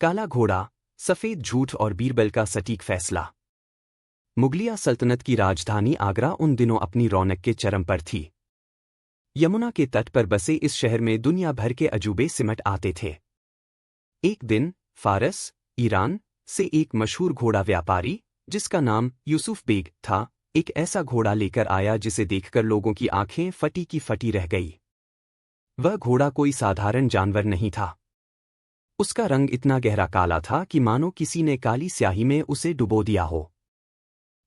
काला घोड़ा, सफेद झूठ और बीरबल का सटीक फैसला। मुगलिया सल्तनत की राजधानी आगरा उन दिनों अपनी रौनक के चरम पर थी। यमुना के तट पर बसे इस शहर में दुनिया भर के अजूबे सिमट आते थे। एक दिन फारस, ईरान से एक मशहूर घोड़ा व्यापारी, जिसका नाम यूसुफ बेग था, एक ऐसा घोड़ा लेकर आया जिसे देखकर लोगों की आंखें फटी की फटी रह गई। वह घोड़ा कोई साधारण जानवर नहीं था। उसका रंग इतना गहरा काला था कि मानो किसी ने काली स्याही में उसे डुबो दिया हो।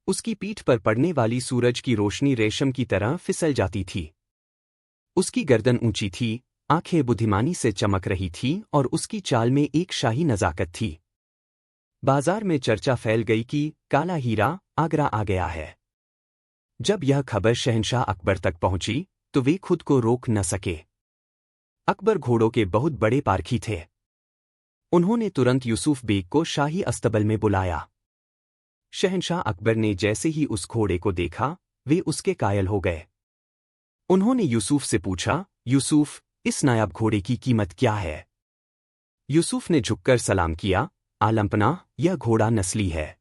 उसकी पीठ पर पड़ने वाली सूरज की रोशनी रेशम की तरह फिसल जाती थी। उसकी गर्दन ऊंची थी, आंखें बुद्धिमानी से चमक रही थीं और उसकी चाल में एक शाही नजाकत थी। बाजार में चर्चा फैल गई कि काला हीरा आगरा आ गया है। जब यह खबर शहंशाह अकबर तक पहुंची तो वे खुद को रोक न सके। अकबर घोड़ों के बहुत बड़े पारखी थे। उन्होंने तुरंत यूसुफ बेग को शाही अस्तबल में बुलाया। शहंशाह अकबर ने जैसे ही उस घोड़े को देखा, वे उसके कायल हो गए। उन्होंने यूसुफ से पूछा, यूसुफ, इस नायाब घोड़े की कीमत क्या है? यूसुफ ने झुककर सलाम किया, आलमपनाह, यह घोड़ा नस्ली है।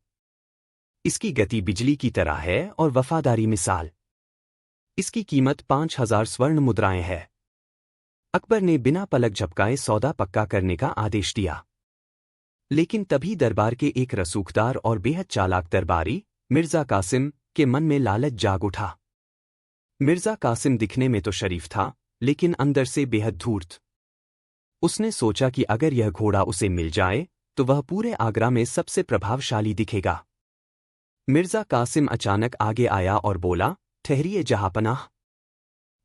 इसकी गति बिजली की तरह है और वफादारी मिसाल। इसकी कीमत 5,000 स्वर्ण मुद्राएं है। अकबर ने बिना पलक झपकाए सौदा पक्का करने का आदेश दिया। लेकिन तभी दरबार के एक रसूखदार और बेहद चालाक दरबारी, मिर्जा कासिम, के मन में लालच जाग उठा। मिर्जा कासिम दिखने में तो शरीफ था, लेकिन अंदर से बेहद धूर्त। उसने सोचा कि अगर यह घोड़ा उसे मिल जाए तो वह पूरे आगरा में सबसे प्रभावशाली दिखेगा। मिर्जा कासिम अचानक आगे आया और बोला, ठहरिए जहांपनाह,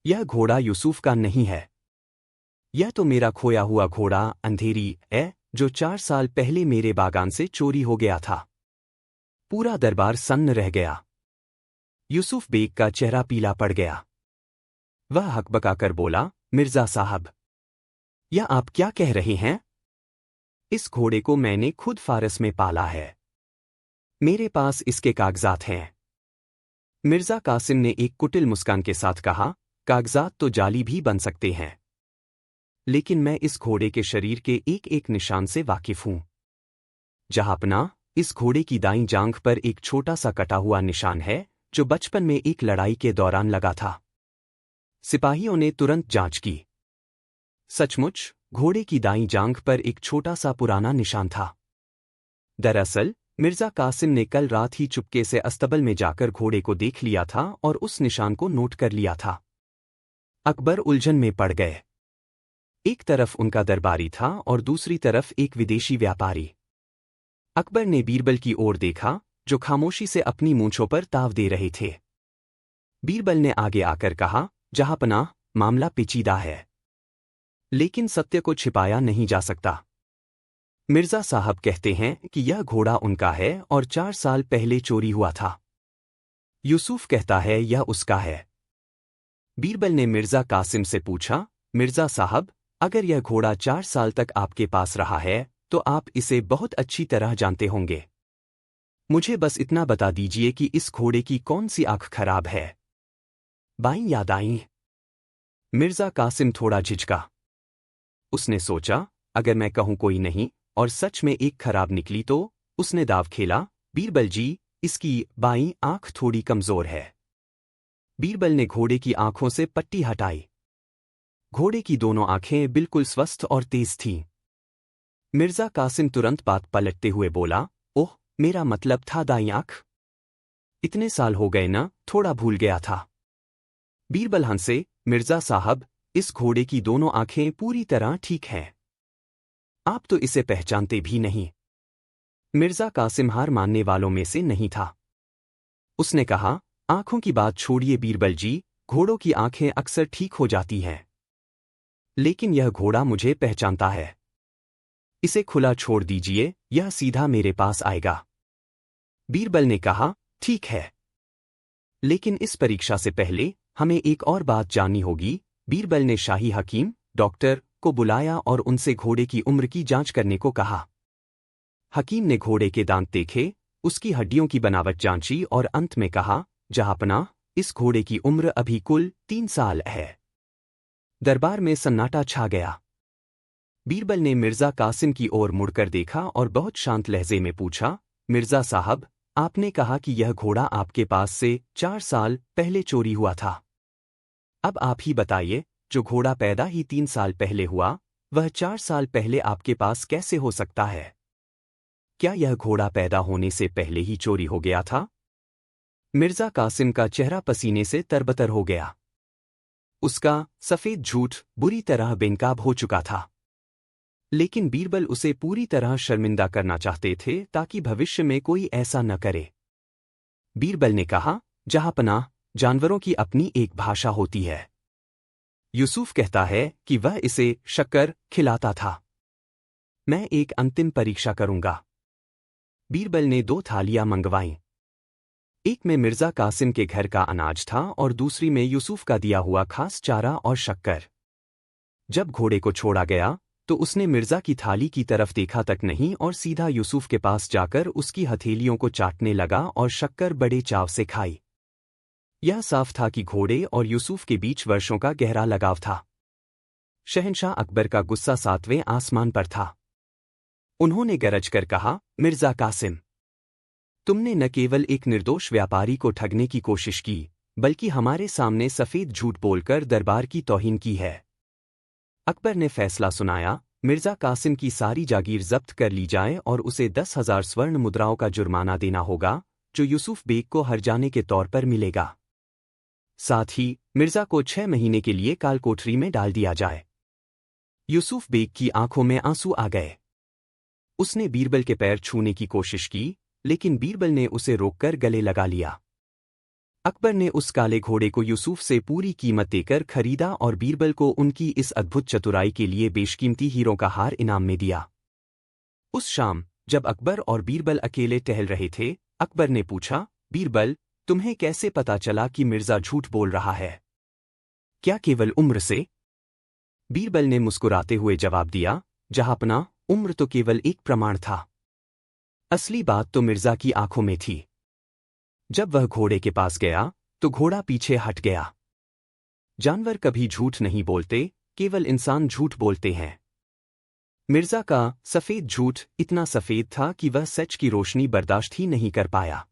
यह घोड़ा यूसुफ का नहीं है। यह तो मेरा खोया हुआ घोड़ा अंधेरी है, जो 4 साल पहले मेरे बागान से चोरी हो गया था। पूरा दरबार सन्न रह गया। यूसुफ बेग का चेहरा पीला पड़ गया। वह हकबकाकर बोला, मिर्जा साहब, यह आप क्या कह रहे हैं? इस घोड़े को मैंने खुद फारस में पाला है। मेरे पास इसके कागजात हैं। मिर्जा कासिम ने एक कुटिल मुस्कान के साथ कहा, कागजात तो जाली भी बन सकते हैं, लेकिन मैं इस घोड़े के शरीर के एक एक निशान से वाकिफ हूं। जहांपनाह, इस घोड़े की दाईं जांघ पर एक छोटा सा कटा हुआ निशान है, जो बचपन में एक लड़ाई के दौरान लगा था। सिपाहियों ने तुरंत जांच की। सचमुच, घोड़े की दाईं जांघ पर एक छोटा सा पुराना निशान था। दरअसल, मिर्जा कासिम ने कल रात ही चुपके से अस्तबल में जाकर घोड़े को देख लिया था और उस निशान को नोट कर लिया था। अकबर उलझन में पड़ गए। एक तरफ उनका दरबारी था और दूसरी तरफ एक विदेशी व्यापारी। अकबर ने बीरबल की ओर देखा, जो खामोशी से अपनी मूंछों पर ताव दे रहे थे। बीरबल ने आगे आकर कहा, जहांपनाह, मामला पेचीदा है, लेकिन सत्य को छिपाया नहीं जा सकता। मिर्जा साहब कहते हैं कि यह घोड़ा उनका है और 4 साल पहले चोरी हुआ था। यूसुफ कहता है यह उसका है। बीरबल ने मिर्जा कासिम से पूछा, मिर्जा साहब, अगर यह घोड़ा 4 साल तक आपके पास रहा है तो आप इसे बहुत अच्छी तरह जानते होंगे। मुझे बस इतना बता दीजिए कि इस घोड़े की कौन सी आंख खराब है, बाईं या दाईं? मिर्जा कासिम थोड़ा झिझका। उसने सोचा, अगर मैं कहूं कोई नहीं और सच में एक खराब निकली तो? उसने दाव खेला, बीरबल जी, इसकी बाईं आंख थोड़ी कमजोर है। बीरबल ने घोड़े की आंखों से पट्टी हटाई। घोड़े की दोनों आंखें बिल्कुल स्वस्थ और तेज थीं। मिर्जा कासिम तुरंत बात पलटते हुए बोला, ओह, मेरा मतलब था दाईं आंख। इतने साल हो गए ना, थोड़ा भूल गया था। बीरबल हंसे, मिर्जा साहब, इस घोड़े की दोनों आंखें पूरी तरह ठीक हैं। आप तो इसे पहचानते भी नहीं। मिर्जा कासिम हार मानने वालों में से नहीं था। उसने कहा, आंखों की बात छोड़िए बीरबल जी, घोड़ों की आंखें अक्सर ठीक हो जाती हैं। लेकिन यह घोड़ा मुझे पहचानता है। इसे खुला छोड़ दीजिए, यह सीधा मेरे पास आएगा। बीरबल ने कहा, ठीक है, लेकिन इस परीक्षा से पहले हमें एक और बात जाननी होगी। बीरबल ने शाही हकीम, डॉक्टर, को बुलाया और उनसे घोड़े की उम्र की जांच करने को कहा। हकीम ने घोड़े के दांत देखे, उसकी हड्डियों की बनावट जांची और अंत में कहा, जहांपनाह, इस घोड़े की उम्र अभी कुल 3 साल है। दरबार में सन्नाटा छा गया। बीरबल ने मिर्जा कासिम की ओर मुड़कर देखा और बहुत शांत लहजे में पूछा, मिर्जा साहब, आपने कहा कि यह घोड़ा आपके पास से 4 साल पहले चोरी हुआ था। अब आप ही बताइए, जो घोड़ा पैदा ही 3 साल पहले हुआ, वह 4 साल पहले आपके पास कैसे हो सकता है? क्या यह घोड़ा पैदा होने से पहले ही चोरी हो गया था? मिर्जा कासिम का चेहरा पसीने से तरबतर हो गया। उसका सफेद झूठ बुरी तरह बेनकाब हो चुका था। लेकिन बीरबल उसे पूरी तरह शर्मिंदा करना चाहते थे ताकि भविष्य में कोई ऐसा न करे। बीरबल ने कहा, जहांपनाह, जानवरों की अपनी एक भाषा होती है। यूसुफ कहता है कि वह इसे शक्कर खिलाता था। मैं एक अंतिम परीक्षा करूंगा। बीरबल ने 2 थालियां मंगवाईं। एक में मिर्जा कासिम के घर का अनाज था और दूसरी में यूसुफ का दिया हुआ खास चारा और शक्कर। जब घोड़े को छोड़ा गया तो उसने मिर्जा की थाली की तरफ देखा तक नहीं और सीधा यूसुफ के पास जाकर उसकी हथेलियों को चाटने लगा और शक्कर बड़े चाव से खाई। यह साफ था कि घोड़े और यूसुफ के बीच वर्षों का गहरा लगाव था। शहंशाह अकबर का गुस्सा 7वें आसमान पर था। उन्होंने गरज कर कहा, मिर्जा कासिम, तुमने न केवल एक निर्दोष व्यापारी को ठगने की कोशिश की, बल्कि हमारे सामने सफेद झूठ बोलकर दरबार की तौहीन की है। अकबर ने फैसला सुनाया, मिर्जा कासिम की सारी जागीर जब्त कर ली जाए और उसे 10,000 स्वर्ण मुद्राओं का जुर्माना देना होगा, जो यूसुफ बेग को हर्जाने के तौर पर मिलेगा। साथ ही मिर्जा को 6 महीने के लिए कालकोठरी में डाल दिया जाए। यूसुफ बेग की आंखों में आंसू आ गए। उसने बीरबल के पैर छूने की कोशिश की, लेकिन बीरबल ने उसे रोककर गले लगा लिया। अकबर ने उस काले घोड़े को यूसुफ से पूरी कीमत देकर खरीदा और बीरबल को उनकी इस अद्भुत चतुराई के लिए बेशकीमती हीरों का हार इनाम में दिया। उस शाम, जब अकबर और बीरबल अकेले टहल रहे थे, अकबर ने पूछा, बीरबल, तुम्हें कैसे पता चला कि मिर्जा झूठ बोल रहा है? क्या केवल उम्र से? बीरबल ने मुस्कुराते हुए जवाब दिया, जहांपनाह, उम्र तो केवल एक प्रमाण था। असली बात तो मिर्जा की आंखों में थी। जब वह घोड़े के पास गया तो घोड़ा पीछे हट गया। जानवर कभी झूठ नहीं बोलते, केवल इंसान झूठ बोलते हैं। मिर्जा का सफेद झूठ इतना सफेद था कि वह सच की रोशनी बर्दाश्त ही नहीं कर पाया।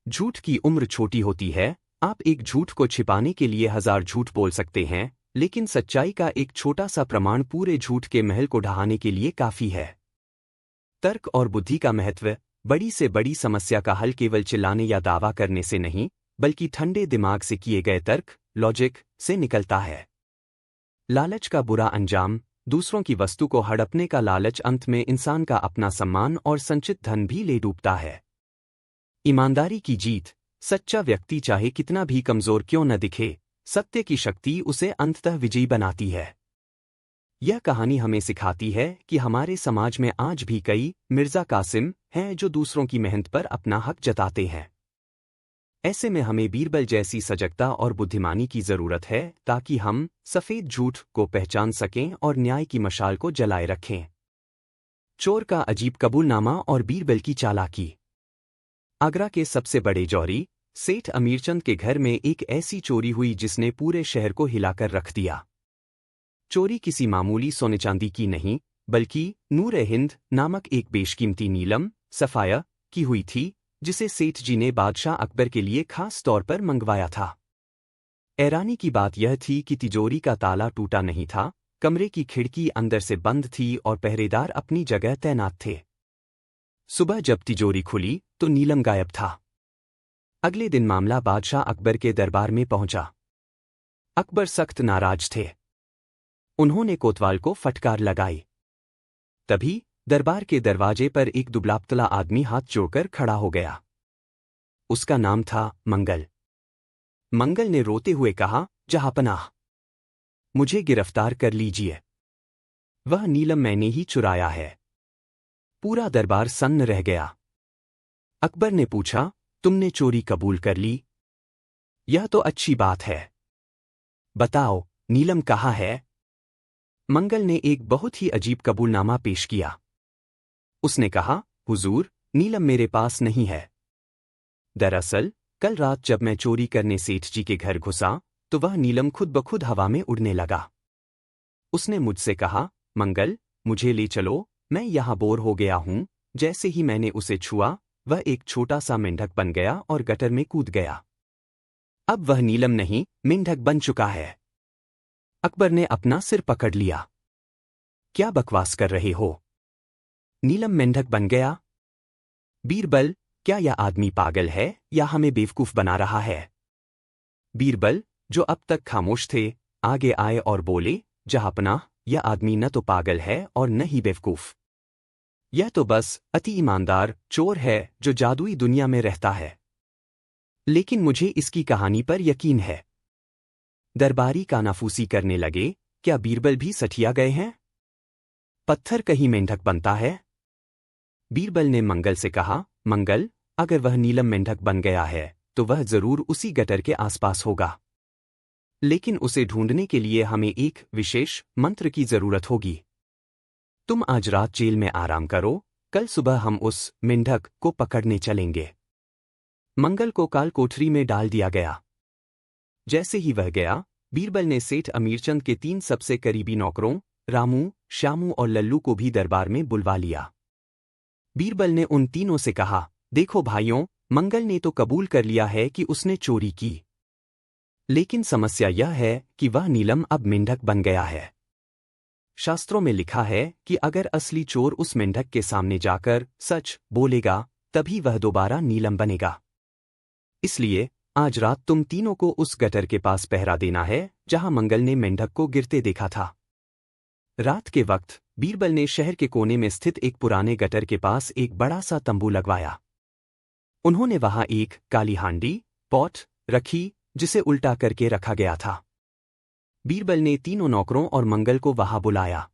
झूठ की उम्र छोटी होती है। आप एक झूठ को छिपाने के लिए 1000 झूठ बोल सकते हैं, लेकिन सच्चाई का एक छोटा सा प्रमाण पूरे झूठ के महल को ढहाने के लिए काफी है। तर्क और बुद्धि का महत्व बड़ी से बड़ी समस्या का हल केवल चिल्लाने या दावा करने से नहीं, बल्कि ठंडे दिमाग से किए गए तर्क, लॉजिक, से निकलता है। लालच का बुरा अंजाम, दूसरों की वस्तु को हड़पने का लालच अंत में इंसान का अपना सम्मान और संचित धन भी ले डूबता है। ईमानदारी की जीत, सच्चा व्यक्ति चाहे कितना भी कमजोर क्यों न दिखे, सत्य की शक्ति उसे अंततः विजयी बनाती है। यह कहानी हमें सिखाती है कि हमारे समाज में आज भी कई मिर्जा कासिम हैं जो दूसरों की मेहनत पर अपना हक जताते हैं। ऐसे में हमें बीरबल जैसी सजगता और बुद्धिमानी की जरूरत है ताकि हम सफेद झूठ को पहचान सकें और न्याय की मशाल को जलाए रखें। चोर का अजीब कबूलनामा और बीरबल की चालाकी। आगरा के सबसे बड़े जौहरी सेठ अमीरचंद के घर में एक ऐसी चोरी हुई जिसने पूरे शहर को हिलाकर रख दिया। चोरी किसी मामूली सोने चांदी की नहीं, बल्कि नूर-ए-हिंद नामक एक बेशकीमती नीलम सफाया की हुई थी, जिसे सेठ जी ने बादशाह अकबर के लिए खास तौर पर मंगवाया था। हैरानी की बात यह थी कि तिजोरी का ताला टूटा नहीं था, कमरे की खिड़की अंदर से बंद थी और पहरेदार अपनी जगह तैनात थे। सुबह जब तिजोरी खुली तो नीलम गायब था। अगले दिन मामला बादशाह अकबर के दरबार में पहुंचा। अकबर सख्त नाराज थे। उन्होंने कोतवाल को फटकार लगाई। तभी दरबार के दरवाजे पर एक दुबला-पतला आदमी हाथ जोड़कर खड़ा हो गया। उसका नाम था मंगल। मंगल ने रोते हुए कहा, जहांपनाह, मुझे गिरफ्तार कर लीजिए। वह नीलम मैंने ही चुराया है। पूरा दरबार सन्न रह गया। अकबर ने पूछा, तुमने चोरी कबूल कर ली? यह तो अच्छी बात है। बताओ, नीलम कहाँ है? मंगल ने एक बहुत ही अजीब कबूलनामा पेश किया। उसने कहा, हुजूर, नीलम मेरे पास नहीं है। दरअसल, कल रात जब मैं चोरी करने सेठ जी के घर घुसा, तो वह नीलम खुद ब खुद हवा में उड़ने लगा। उसने मुझसे कहा, मंगल, मुझे ले चलो, मैं यहाँ बोर हो गया हूँ। जैसे ही मैंने उसे छुआ, वह एक छोटा सा मेंढक बन गया और गटर में कूद गया। अब वह नीलम नहीं, मेंढक बन चुका है। अकबर ने अपना सिर पकड़ लिया। क्या बकवास कर रहे हो? नीलम मेंढक बन गया? बीरबल, क्या यह आदमी पागल है या हमें बेवकूफ बना रहा है? बीरबल, जो अब तक खामोश थे, आगे आए और बोले, जहांपनाह, यह आदमी न तो पागल है और न ही बेवकूफ। यह तो बस अति ईमानदार चोर है जो जादुई दुनिया में रहता है। लेकिन मुझे इसकी कहानी पर यकीन है। दरबारी कानाफूसी करने लगे, क्या बीरबल भी सठिया गए हैं? पत्थर कहीं मेंढक बनता है? बीरबल ने मंगल से कहा, मंगल, अगर वह नीलम मेंढक बन गया है तो वह जरूर उसी गटर के आसपास होगा। लेकिन उसे ढूंढने के लिए हमें एक विशेष मंत्र की जरूरत होगी। तुम आज रात जेल में आराम करो, कल सुबह हम उस मेंढक को पकड़ने चलेंगे। मंगल को काल कोठरी में डाल दिया गया। जैसे ही वह गया, बीरबल ने सेठ अमीरचंद के 3 सबसे करीबी नौकरों, रामू, श्यामू और लल्लू को भी दरबार में बुलवा लिया। बीरबल ने उन तीनों से कहा, देखो भाइयों, मंगल ने तो कबूल कर लिया है कि उसने चोरी की। लेकिन समस्या यह है कि वह नीलम अब मेंढक बन गया है। शास्त्रों में लिखा है कि अगर असली चोर उस मेंढक के सामने जाकर सच बोलेगा, तभी वह दोबारा नीलम बनेगा। इसलिए आज रात तुम तीनों को उस गटर के पास पहरा देना है जहां मंगल ने मेंढक को गिरते देखा था। रात के वक्त बीरबल ने शहर के कोने में स्थित एक पुराने गटर के पास एक बड़ा सा तंबू लगवाया। उन्होंने वहां एक काली हांडी, पॉट रखी जिसे उल्टा करके रखा गया था। बीरबल ने तीनों नौकरों और मंगल को वहां बुलाया।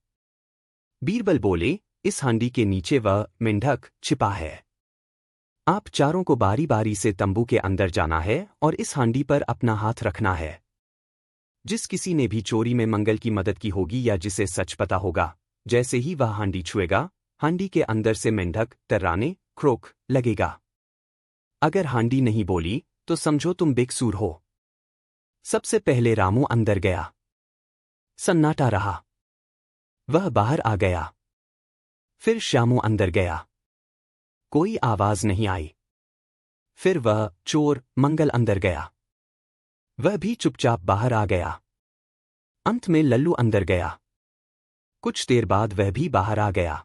बीरबल बोले, इस हांडी के नीचे वह मेंढक छिपा है। आप चारों को बारी बारी से तंबू के अंदर जाना है और इस हांडी पर अपना हाथ रखना है। जिस किसी ने भी चोरी में मंगल की मदद की होगी या जिसे सच पता होगा, जैसे ही वह हांडी छुएगा, हांडी के अंदर से मेंढक तर्राने क्रोक लगेगा। अगर हांडी नहीं बोली तो समझो तुम बेकसूर हो। सबसे पहले रामू अंदर गया। सन्नाटा रहा। वह बाहर आ गया। फिर श्यामू अंदर गया। कोई आवाज नहीं आई। फिर वह चोर मंगल अंदर गया। वह भी चुपचाप बाहर आ गया। अंत में लल्लू अंदर गया। कुछ देर बाद वह भी बाहर आ गया।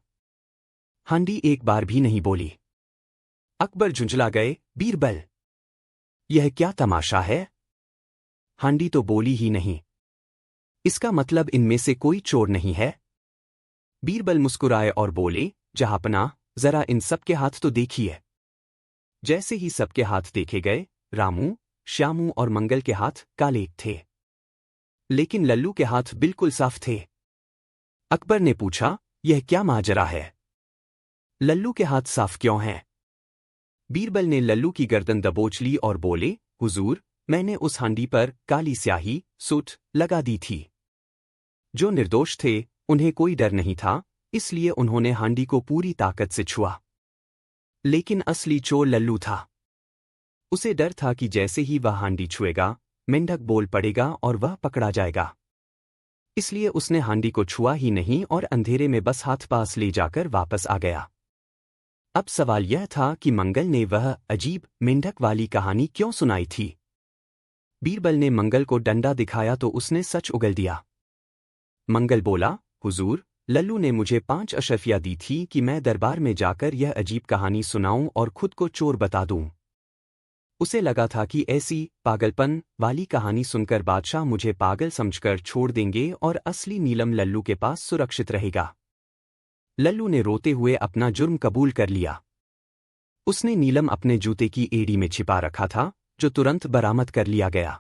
हांडी एक बार भी नहीं बोली। अकबर झुंझला गए, बीरबल, यह क्या तमाशा है? हांडी तो बोली ही नहीं। इसका मतलब इनमें से कोई चोर नहीं है। बीरबल मुस्कुराए और बोले, जहांपनाह, जरा इन सबके हाथ तो देखिए। जैसे ही सबके हाथ देखे गए, रामू, श्यामू और मंगल के हाथ काले थे। लेकिन लल्लू के हाथ बिल्कुल साफ थे। अकबर ने पूछा, यह क्या माजरा है? लल्लू के हाथ साफ क्यों हैं? बीरबल ने लल्लू की गर्दन दबोच ली और बोले, हुजूर, मैंने उस हांडी पर काली स्याही सूट लगा दी थी। जो निर्दोष थे उन्हें कोई डर नहीं था, इसलिए उन्होंने हांडी को पूरी ताकत से छुआ। लेकिन असली चोर लल्लू था। उसे डर था कि जैसे ही वह हांडी छुएगा, मेंढक बोल पड़ेगा और वह पकड़ा जाएगा। इसलिए उसने हांडी को छुआ ही नहीं और अंधेरे में बस हाथ पास ले जाकर वापस आ गया। अब सवाल यह था कि मंगल ने वह अजीब मेंढक वाली कहानी क्यों सुनाई थी। बीरबल ने मंगल को डंडा दिखाया तो उसने सच उगल दिया। मंगल बोला, हुजूर, लल्लू ने मुझे 5 अशर्फियाँ दी थी कि मैं दरबार में जाकर यह अजीब कहानी सुनाऊं और खुद को चोर बता दूं। उसे लगा था कि ऐसी पागलपन वाली कहानी सुनकर बादशाह मुझे पागल समझकर छोड़ देंगे और असली नीलम लल्लू के पास सुरक्षित रहेगा। लल्लू ने रोते हुए अपना जुर्म कबूल कर लिया। उसने नीलम अपने जूते की एड़ी में छिपा रखा था, जो तुरंत बरामद कर लिया गया।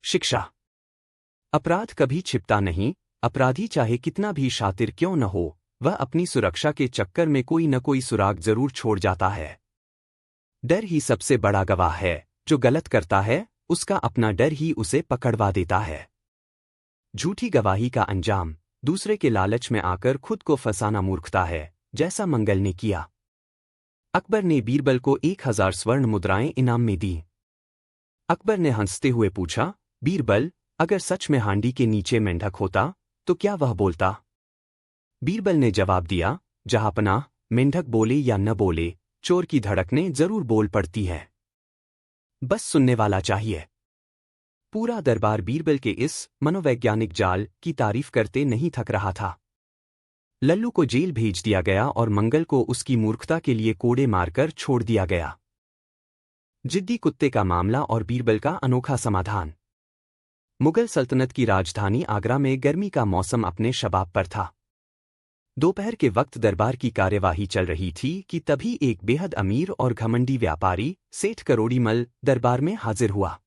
शिक्षा। अपराध कभी छिपता नहीं। अपराधी चाहे कितना भी शातिर क्यों न हो, वह अपनी सुरक्षा के चक्कर में कोई न कोई सुराग जरूर छोड़ जाता है। डर ही सबसे बड़ा गवाह है। जो गलत करता है, उसका अपना डर ही उसे पकड़वा देता है। झूठी गवाही का अंजाम दूसरे के लालच में आकर खुद को फंसाना मूर्खता है, जैसा मंगल ने किया। अकबर ने बीरबल को 1000 स्वर्ण मुद्राएं इनाम में दी। अकबर ने हंसते हुए पूछा, बीरबल, अगर सच में हांडी के नीचे मेंढक होता तो क्या वह बोलता? बीरबल ने जवाब दिया, जहांपनाह, मेंढक बोले या न बोले, चोर की धड़कनें जरूर बोल पड़ती हैं। बस सुनने वाला चाहिए। पूरा दरबार बीरबल के इस मनोवैज्ञानिक जाल की तारीफ करते नहीं थक रहा था। लल्लू को जेल भेज दिया गया और मंगल को उसकी मूर्खता के लिए कोड़े मारकर छोड़ दिया गया। जिद्दी कुत्ते का मामला और बीरबल का अनोखा समाधान। मुगल सल्तनत की राजधानी आगरा में गर्मी का मौसम अपने शबाब पर था। दोपहर के वक्त दरबार की कार्यवाही चल रही थी कि तभी एक बेहद अमीर और घमंडी व्यापारी सेठ करोड़ीमल दरबार में हाजिर हुआ।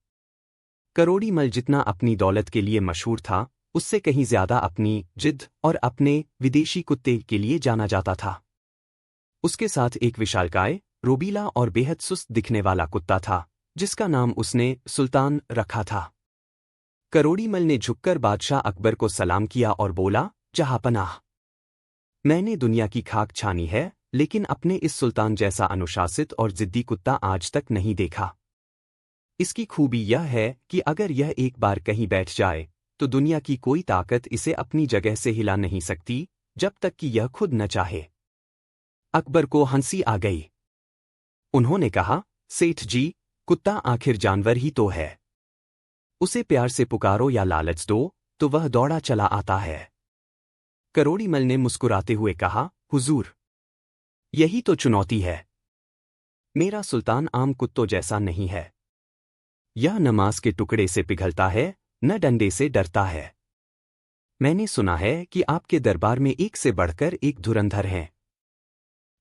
करोड़ीमल जितना अपनी दौलत के लिए मशहूर था, उससे कहीं ज्यादा अपनी जिद और अपने विदेशी कुत्ते के लिए जाना जाता था। उसके साथ एक विशालकाय, रोबीला और बेहद सुस्त दिखने वाला कुत्ता था, जिसका नाम उसने सुल्तान रखा था। करोड़ीमल ने झुककर बादशाह अकबर को सलाम किया और बोला, जहांपनाह, मैंने दुनिया की खाक छानी है, लेकिन अपने इस सुल्तान जैसा अनुशासित और जिद्दी कुत्ता आज तक नहीं देखा। इसकी खूबी यह है कि अगर यह एक बार कहीं बैठ जाए, तो दुनिया की कोई ताकत इसे अपनी जगह से हिला नहीं सकती, जब तक कि यह खुद न चाहे। अकबर को हंसी आ गई। उन्होंने कहा, सेठ जी, कुत्ता आखिर जानवर ही तो है। उसे प्यार से पुकारो या लालच दो, तो वह दौड़ा चला आता है। करोड़ीमल ने मुस्कुराते हुए कहा, हुजूर, यही तो चुनौती है। मेरा सुल्तान आम कुत्तों जैसा नहीं है। यह न मांस के टुकड़े से पिघलता है, न डंडे से डरता है। मैंने सुना है कि आपके दरबार में एक से बढ़कर एक धुरंधर हैं।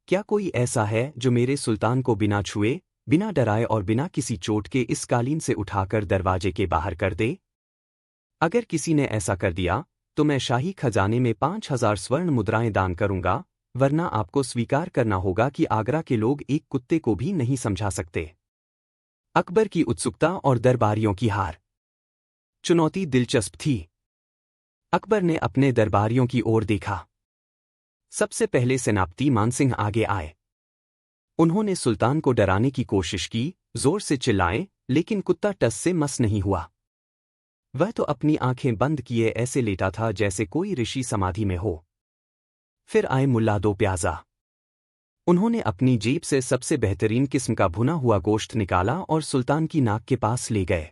क्या कोई ऐसा है जो मेरे सुल्तान को बिना छुए, बिना डराए और बिना किसी चोट के इस कालीन से उठाकर दरवाजे के बाहर कर दे? अगर किसी ने ऐसा कर दिया, तो मैं शाही खजाने में 5,000 स्वर्ण मुद्राएं दान करूंगा, वरना आपको स्वीकार करना होगा कि आगरा के लोग एक कुत्ते को भी नहीं समझा सकते। अकबर की उत्सुकता और दरबारियों की हार। चुनौती दिलचस्प थी। अकबर ने अपने दरबारियों की ओर देखा। सबसे पहले सेनापति मानसिंह आगे आए। उन्होंने सुल्तान को डराने की कोशिश की, जोर से चिल्लाए, लेकिन कुत्ता टस से मस नहीं हुआ। वह तो अपनी आंखें बंद किए ऐसे लेटा था जैसे कोई ऋषि समाधि में हो। फिर आए मुल्ला दो प्याजा। उन्होंने अपनी जेब से सबसे बेहतरीन किस्म का भुना हुआ गोश्त निकाला और सुल्तान की नाक के पास ले गए।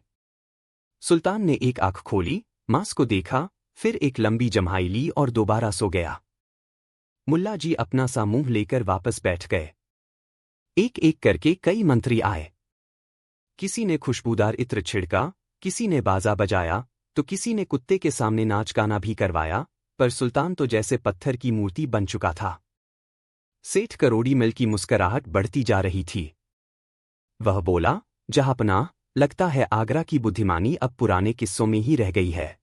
सुल्तान ने एक आंख खोली, मांस को देखा, फिर एक लंबी जम्हाई ली और दोबारा सो गया। मुल्ला जी अपना सा मुंह लेकर वापस बैठ गए। एक एक करके कई मंत्री आए। किसी ने खुशबूदार इत्र छिड़का, किसी ने बाजा बजाया, तो किसी ने कुत्ते के सामने नाच गाना भी करवाया, पर सुल्तान तो जैसे पत्थर की मूर्ति बन चुका था। सेठ करोड़ीमल की मुस्कुराहट बढ़ती जा रही थी। वह बोला, जहांपनाह, लगता है आगरा की बुद्धिमानी अब पुराने किस्सों में ही रह गई है।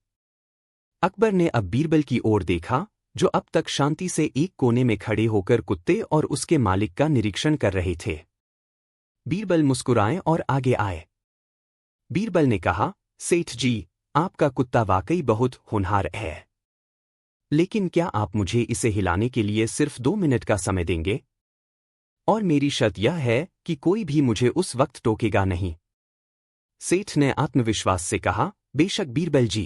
अकबर ने अब बीरबल की ओर देखा, जो अब तक शांति से एक कोने में खड़े होकर कुत्ते और उसके मालिक का निरीक्षण कर रहे थे। बीरबल मुस्कुराए और आगे आए। बीरबल ने कहा, सेठ जी, आपका कुत्ता वाकई बहुत होनहार है। लेकिन क्या आप मुझे इसे हिलाने के लिए सिर्फ 2 मिनट का समय देंगे? और मेरी शर्त यह है कि कोई भी मुझे उस वक्त टोकेगा नहीं। सेठ ने आत्मविश्वास से कहा, बेशक बीरबल जी।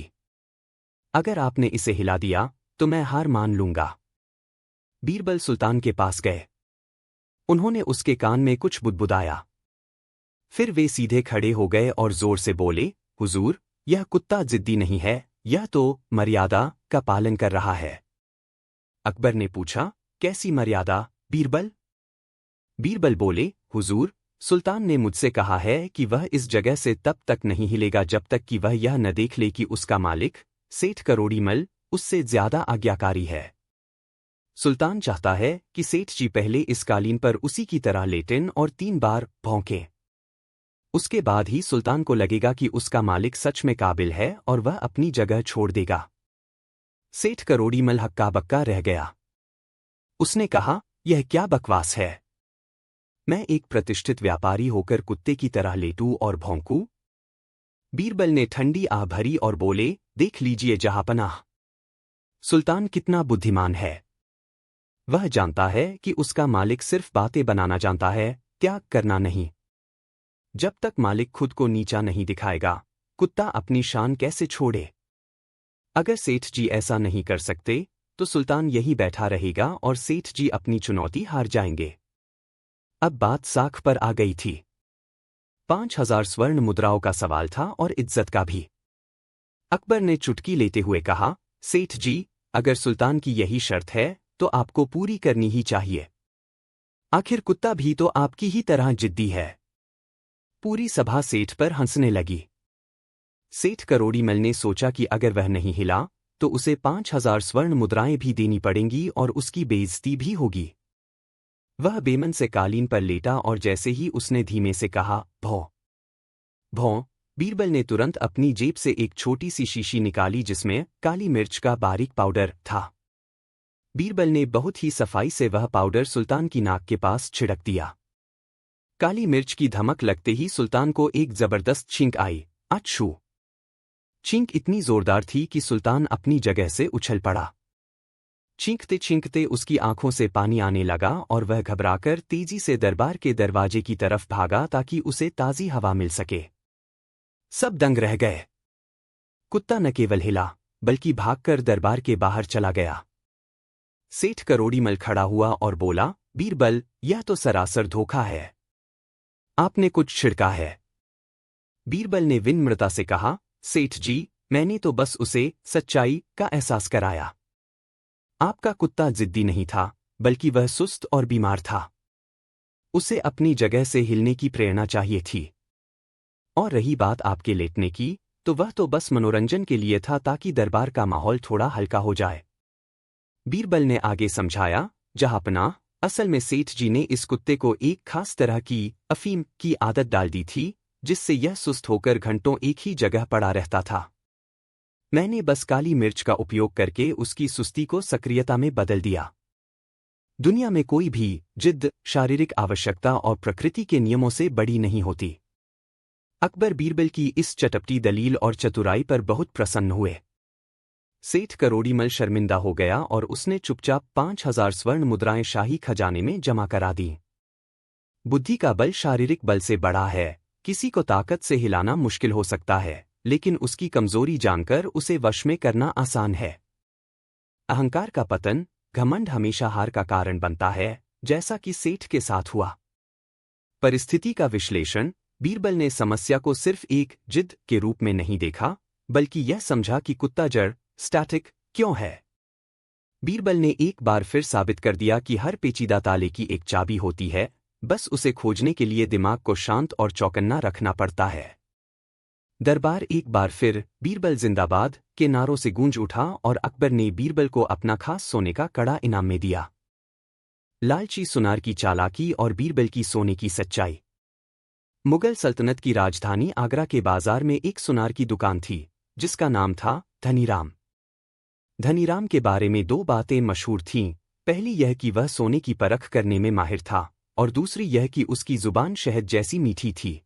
अगर आपने इसे हिला दिया, तो मैं हार मान लूंगा। बीरबल सुल्तान के पास गए। उन्होंने उसके कान में कुछ बुदबुदाया। फिर वे सीधे खड़े हो गए और जोर से बोले, हुजूर, यह कुत्ता जिद्दी नहीं है, यह तो मर्यादा का पालन कर रहा है। अकबर ने पूछा, कैसी मर्यादा, बीरबल? बीरबल बोले, हुजूर, सुल्तान ने मुझसे कहा है कि वह इस जगह से तब तक नहीं हिलेगा जब तक कि वह यह न देख ले कि उसका मालिक, सेठ करोड़ीमल, उससे ज्यादा आज्ञाकारी है। सुल्तान चाहता है कि सेठ जी पहले इस कालीन पर उसी की तरह लेटें और 3 बार भौंकें। उसके बाद ही सुल्तान को लगेगा कि उसका मालिक सच में काबिल है और वह अपनी जगह छोड़ देगा। सेठ करोड़ीमल हक्का बक्का रह गया। उसने कहा, यह क्या बकवास है? मैं एक प्रतिष्ठित व्यापारी होकर कुत्ते की तरह लेटूं और भौंकूं? बीरबल ने ठंडी आह भरी और बोले, देख लीजिए जहांपनाह, सुल्तान कितना बुद्धिमान है। वह जानता है कि उसका मालिक सिर्फ बातें बनाना जानता है, त्याग करना नहीं। जब तक मालिक खुद को नीचा नहीं दिखाएगा, कुत्ता अपनी शान कैसे छोड़े? अगर सेठ जी ऐसा नहीं कर सकते, तो सुल्तान यहीं बैठा रहेगा और सेठ जी अपनी चुनौती हार जाएंगे। अब बात साख पर आ गई थी। 5,000 स्वर्ण मुद्राओं का सवाल था और इज्जत का भी। अकबर ने चुटकी लेते हुए कहा, सेठ जी, अगर सुल्तान की यही शर्त है तो आपको पूरी करनी ही चाहिए। आखिर कुत्ता भी तो आपकी ही तरह जिद्दी है। पूरी सभा सेठ पर हंसने लगी। सेठ करोड़ीमल ने सोचा कि अगर वह नहीं हिला तो उसे 5,000 स्वर्ण मुद्राएं भी देनी पड़ेंगी और उसकी बेइज्जती भी होगी। वह बेमन से कालीन पर लेटा और जैसे ही उसने धीमे से कहा, भौं भौं, बीरबल ने तुरंत अपनी जेब से एक छोटी सी शीशी निकाली जिसमें काली मिर्च का बारीक पाउडर था। बीरबल ने बहुत ही सफाई से वह पाउडर सुल्तान की नाक के पास छिड़क दिया। काली मिर्च की धमक लगते ही सुल्तान को एक जबरदस्त छींक आई। अच्छू! छींक इतनी जोरदार थी कि सुल्तान अपनी जगह से उछल पड़ा। छींकते छींकते उसकी आंखों से पानी आने लगा और वह घबराकर तेजी से दरबार के दरवाजे की तरफ भागा ताकि उसे ताज़ी हवा मिल सके। सब दंग रह गए। कुत्ता न केवल हिला बल्कि भागकर दरबार के बाहर चला गया। सेठ करोड़ीमल खड़ा हुआ और बोला, बीरबल, यह तो सरासर धोखा है। आपने कुछ छिड़का है। बीरबल ने विनम्रता से कहा, सेठ जी, मैंने तो बस उसे सच्चाई का एहसास कराया। आपका कुत्ता जिद्दी नहीं था, बल्कि वह सुस्त और बीमार था। उसे अपनी जगह से हिलने की प्रेरणा चाहिए थी। और रही बात आपके लेटने की, तो वह तो बस मनोरंजन के लिए था ताकि दरबार का माहौल थोड़ा हल्का हो जाए। बीरबल ने आगे समझाया, जहांपनाह, असल में सेठ जी ने इस कुत्ते को एक खास तरह की अफीम की आदत डाल दी थी, जिससे यह सुस्त होकर घंटों एक ही जगह पड़ा रहता था। मैंने बस काली मिर्च का उपयोग करके उसकी सुस्ती को सक्रियता में बदल दिया। दुनिया में कोई भी जिद्द शारीरिक आवश्यकता और प्रकृति के नियमों से बड़ी नहीं होती। अकबर बीरबल की इस चटपटी दलील और चतुराई पर बहुत प्रसन्न हुए। सेठ करोड़ीमल शर्मिंदा हो गया और उसने चुपचाप 5,000 स्वर्ण मुद्राएं शाही खजाने में जमा करा दी। बुद्धि का बल शारीरिक बल से बड़ा है। किसी को ताकत से हिलाना मुश्किल हो सकता है, लेकिन उसकी कमजोरी जानकर उसे वश में करना आसान है। अहंकार का पतन, घमंड हमेशा हार का कारण बनता है, जैसा कि सेठ के साथ हुआ। परिस्थिति का विश्लेषण, बीरबल ने समस्या को सिर्फ एक जिद के रूप में नहीं देखा, बल्कि यह समझा कि कुत्ता जड़ स्टैटिक क्यों है। बीरबल ने एक बार फिर साबित कर दिया कि हर पेचीदा ताले की एक चाबी होती है, बस उसे खोजने के लिए दिमाग को शांत और चौकन्ना रखना पड़ता है। दरबार एक बार फिर बीरबल जिंदाबाद के नारों से गूंज उठा और अकबर ने बीरबल को अपना खास सोने का कड़ा इनाम में दिया। लालची सुनार की चालाकी और बीरबल की सोने की सच्चाई। मुगल सल्तनत की राजधानी आगरा के बाजार में एक सुनार की दुकान थी, जिसका नाम था धनीराम। धनीराम के बारे में दो बातें मशहूर थीं। पहली यह कि वह सोने की परख करने में माहिर था, और दूसरी यह कि उसकी जुबान शहद जैसी मीठी थी।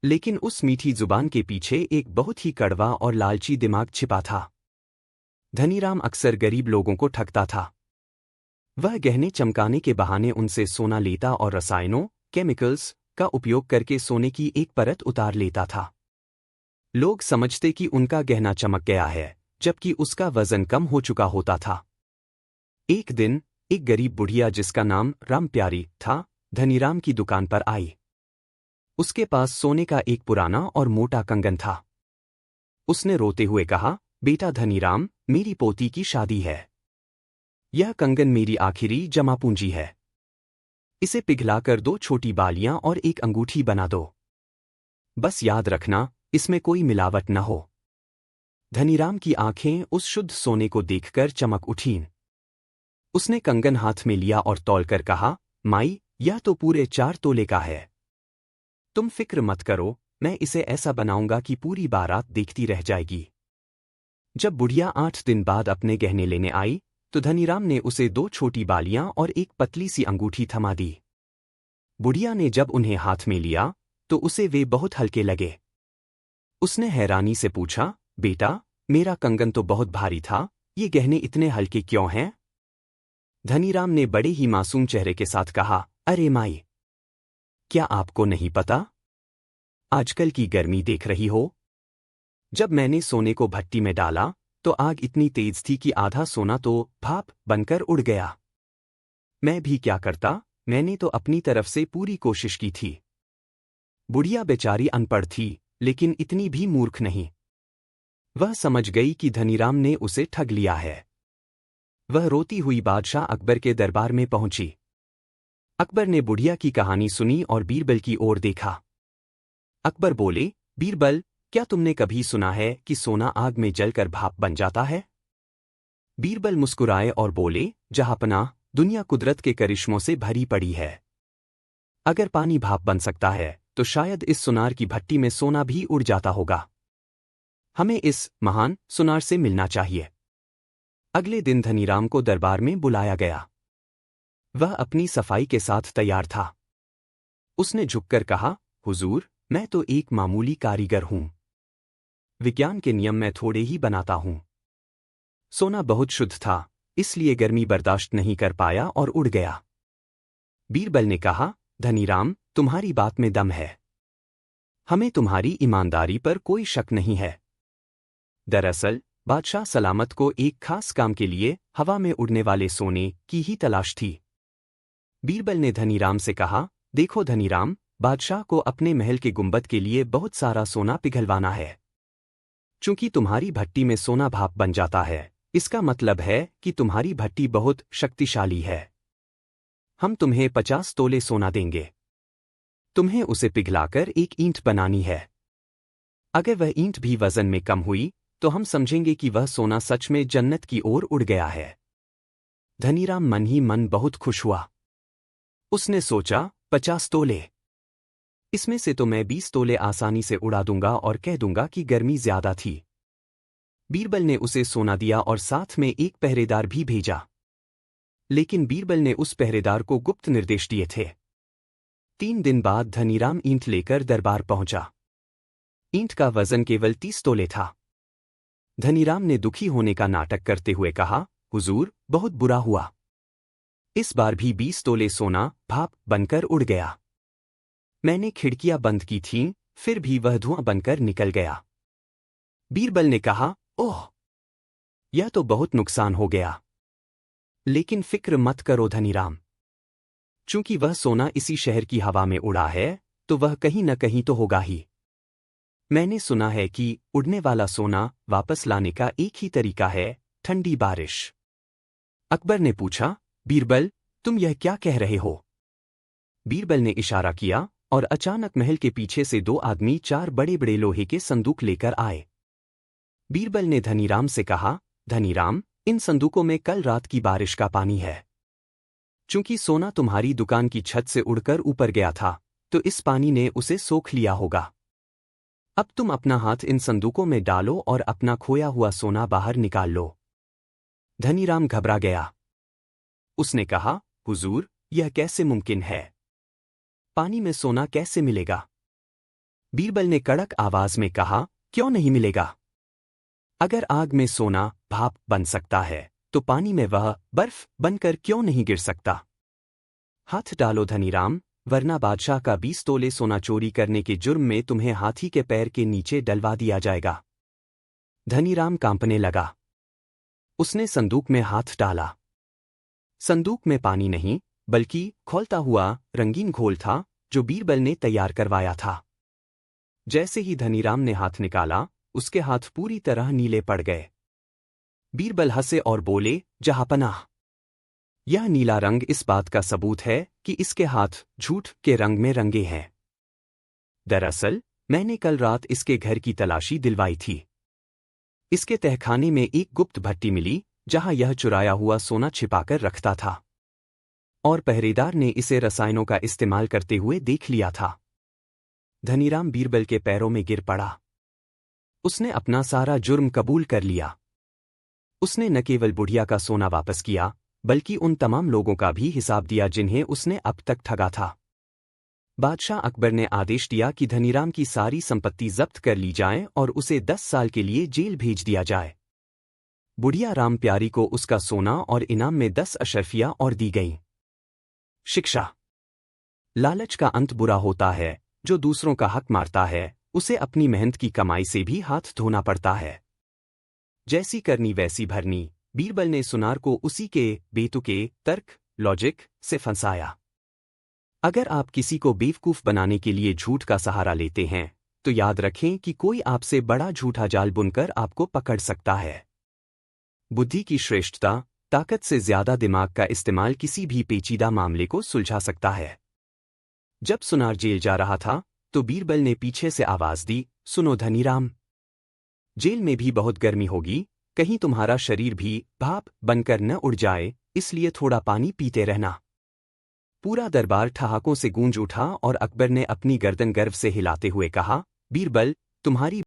लेकिन उस मीठी जुबान के पीछे एक बहुत ही कड़वा और लालची दिमाग छिपा था। धनीराम अक्सर गरीब लोगों को ठगता था। वह गहने चमकाने के बहाने उनसे सोना लेता और रसायनों केमिकल्स का उपयोग करके सोने की एक परत उतार लेता था। लोग समझते कि उनका गहना चमक गया है, जबकि उसका वजन कम हो चुका होता था। एक दिन एक गरीब बुढ़िया जिसका नाम रामप्यारी था, धनीराम की दुकान पर आई। उसके पास सोने का एक पुराना और मोटा कंगन था। उसने रोते हुए कहा, बेटा धनीराम, मेरी पोती की शादी है। यह कंगन मेरी आखिरी जमा पूंजी है। इसे पिघलाकर दो छोटी बालियां और एक अंगूठी बना दो। बस याद रखना, इसमें कोई मिलावट न हो। धनीराम की आंखें उस शुद्ध सोने को देखकर चमक उठीं। उसने कंगन हाथ में लिया और तौलकर कहा, माई, यह तो पूरे 4 तोले का है। तुम फिक्र मत करो, मैं इसे ऐसा बनाऊंगा कि पूरी बारात देखती रह जाएगी। जब बुढ़िया 8 दिन बाद अपने गहने लेने आई, तो धनीराम ने उसे 2 छोटी बालियां और एक पतली सी अंगूठी थमा दी। बुढ़िया ने जब उन्हें हाथ में लिया, तो उसे वे बहुत हल्के लगे। उसने हैरानी से पूछा, बेटा, मेरा कंगन तो बहुत भारी था, ये गहने इतने हल्के क्यों हैं? धनीराम ने बड़े ही मासूम चेहरे के साथ कहा, अरे माई, क्या आपको नहीं पता? आजकल की गर्मी देख रही हो? जब मैंने सोने को भट्टी में डाला, तो आग इतनी तेज थी कि आधा सोना तो भाप बनकर उड़ गया। मैं भी क्या करता, मैंने तो अपनी तरफ से पूरी कोशिश की थी। बुढ़िया बेचारी अनपढ़ थी, लेकिन इतनी भी मूर्ख नहीं। वह समझ गई कि धनीराम ने उसे ठग लिया है। वह रोती हुई बादशाह अकबर के दरबार में पहुंची। अकबर ने बुढ़िया की कहानी सुनी और बीरबल की ओर देखा। अकबर बोले, बीरबल, क्या तुमने कभी सुना है कि सोना आग में जलकर भाप बन जाता है? बीरबल मुस्कुराए और बोले, जहांपनाह, दुनिया कुदरत के करिश्मों से भरी पड़ी है। अगर पानी भाप बन सकता है तो शायद इस सुनार की भट्टी में सोना भी उड़ जाता होगा। हमें इस महान सुनार से मिलना चाहिए। अगले दिन धनीराम को दरबार में बुलाया गया। वह अपनी सफाई के साथ तैयार था। उसने झुककर कहा, हुजूर, मैं तो एक मामूली कारीगर हूं। विज्ञान के नियम मैं थोड़े ही बनाता हूं। सोना बहुत शुद्ध था, इसलिए गर्मी बर्दाश्त नहीं कर पाया और उड़ गया। बीरबल ने कहा, धनीराम, तुम्हारी बात में दम है। हमें तुम्हारी ईमानदारी पर कोई शक नहीं है। दरअसल बादशाह सलामत को एक खास काम के लिए हवा में उड़ने वाले सोने की ही तलाश थी। बीरबल ने धनीराम से कहा, देखो धनीराम, बादशाह को अपने महल के गुंबद के लिए बहुत सारा सोना पिघलवाना है। चूंकि तुम्हारी भट्टी में सोना भाप बन जाता है, इसका मतलब है कि तुम्हारी भट्टी बहुत शक्तिशाली है। हम तुम्हें 50 तोले सोना देंगे। तुम्हें उसे पिघलाकर एक ईंट बनानी है। अगर वह ईंट भी वजन में कम हुई तो हम समझेंगे कि वह सोना सच में जन्नत की ओर उड़ गया है। धनीराम मन ही मन बहुत खुश हुआ। उसने सोचा, 50 तोले। इसमें से तो मैं 20 तोले आसानी से उड़ा दूंगा और कह दूंगा कि गर्मी ज्यादा थी। बीरबल ने उसे सोना दिया और साथ में एक पहरेदार भी भेजा। लेकिन बीरबल ने उस पहरेदार को गुप्त निर्देश दिए थे। 3 दिन बाद धनीराम ईंट लेकर दरबार पहुंचा। ईंट का वजन केवल 30 तोले था। धनीराम ने दुखी होने का नाटक करते हुए कहा, हुजूर, बहुत बुरा हुआ। इस बार भी 20 तोले सोना भाप बनकर उड़ गया। मैंने खिड़कियां बंद की थीं, फिर भी वह धुआं बनकर निकल गया। बीरबल ने कहा, ओह, यह तो बहुत नुकसान हो गया। लेकिन फिक्र मत करो धनीराम। चूंकि वह सोना इसी शहर की हवा में उड़ा है, तो वह कहीं न कहीं तो होगा ही। मैंने सुना है कि उड़ने वाला सोना वापस लाने का एक ही तरीका है, ठंडी बारिश। अकबर ने पूछा, बीरबल, तुम यह क्या कह रहे हो? बीरबल ने इशारा किया और अचानक महल के पीछे से 2 आदमी 4 बड़े बड़े लोहे के संदूक लेकर आए। बीरबल ने धनीराम से कहा, धनीराम, इन संदूकों में कल रात की बारिश का पानी है। चूंकि सोना तुम्हारी दुकान की छत से उड़कर ऊपर गया था, तो इस पानी ने उसे सोख लिया होगा। अब तुम अपना हाथ इन संदूकों में डालो और अपना खोया हुआ सोना बाहर निकाल लो। धनीराम घबरा गया। उसने कहा, हुजूर, यह कैसे मुमकिन है? पानी में सोना कैसे मिलेगा? बीरबल ने कड़क आवाज में कहा, क्यों नहीं मिलेगा? अगर आग में सोना भाप बन सकता है, तो पानी में वह बर्फ बनकर क्यों नहीं गिर सकता? हाथ डालो धनीराम, वरना बादशाह का 20 तोले सोना चोरी करने के जुर्म में तुम्हें हाथी के पैर के नीचे डलवा दिया जाएगा। धनीराम कांपने लगा। उसने संदूक में हाथ डाला। संदूक में पानी नहीं, बल्कि खौलता हुआ रंगीन घोल था, जो बीरबल ने तैयार करवाया था। जैसे ही धनीराम ने हाथ निकाला, उसके हाथ पूरी तरह नीले पड़ गए। बीरबल हंसे और बोले, जहांपनाह, यह नीला रंग इस बात का सबूत है कि इसके हाथ झूठ के रंग में रंगे हैं। दरअसल मैंने कल रात इसके घर की तलाशी दिलवाई थी। इसके तहखाने में एक गुप्त भट्टी मिली, जहां यह चुराया हुआ सोना छिपाकर रखता था। और पहरेदार ने इसे रसायनों का इस्तेमाल करते हुए देख लिया था। धनीराम बीरबल के पैरों में गिर पड़ा। उसने अपना सारा जुर्म कबूल कर लिया। उसने न केवल बुढ़िया का सोना वापस किया, बल्कि उन तमाम लोगों का भी हिसाब दिया जिन्हें उसने अब तक ठगा था। बादशाह अकबर ने आदेश दिया कि धनीराम की सारी संपत्ति जब्त कर ली जाए और उसे 10 साल के लिए जेल भेज दिया जाए। बुढ़िया राम प्यारी को उसका सोना और इनाम में 10 अशर्फियां और दी गईं। शिक्षा। लालच का अंत बुरा होता है। जो दूसरों का हक मारता है, उसे अपनी मेहनत की कमाई से भी हाथ धोना पड़ता है। जैसी करनी वैसी भरनी। बीरबल ने सुनार को उसी के बेतुके तर्क लॉजिक से फंसाया। अगर आप किसी को बेवकूफ बनाने के लिए झूठ का सहारा लेते हैं तो याद रखें कि कोई आपसे बड़ा झूठा जाल बुनकर आपको पकड़ सकता है। बुद्धि की श्रेष्ठता, ताकत से ज्यादा दिमाग का इस्तेमाल किसी भी पेचीदा मामले को सुलझा सकता है। जब सुनार जेल जा रहा था तो बीरबल ने पीछे से आवाज दी, सुनो धनीराम, जेल में भी बहुत गर्मी होगी, कहीं तुम्हारा शरीर भी भाप बनकर न उड़ जाए, इसलिए थोड़ा पानी पीते रहना। पूरा दरबार ठहाकों से गूंज उठा और अकबर ने अपनी गर्दन गर्व से हिलाते हुए कहा, बीरबल, तुम्हारी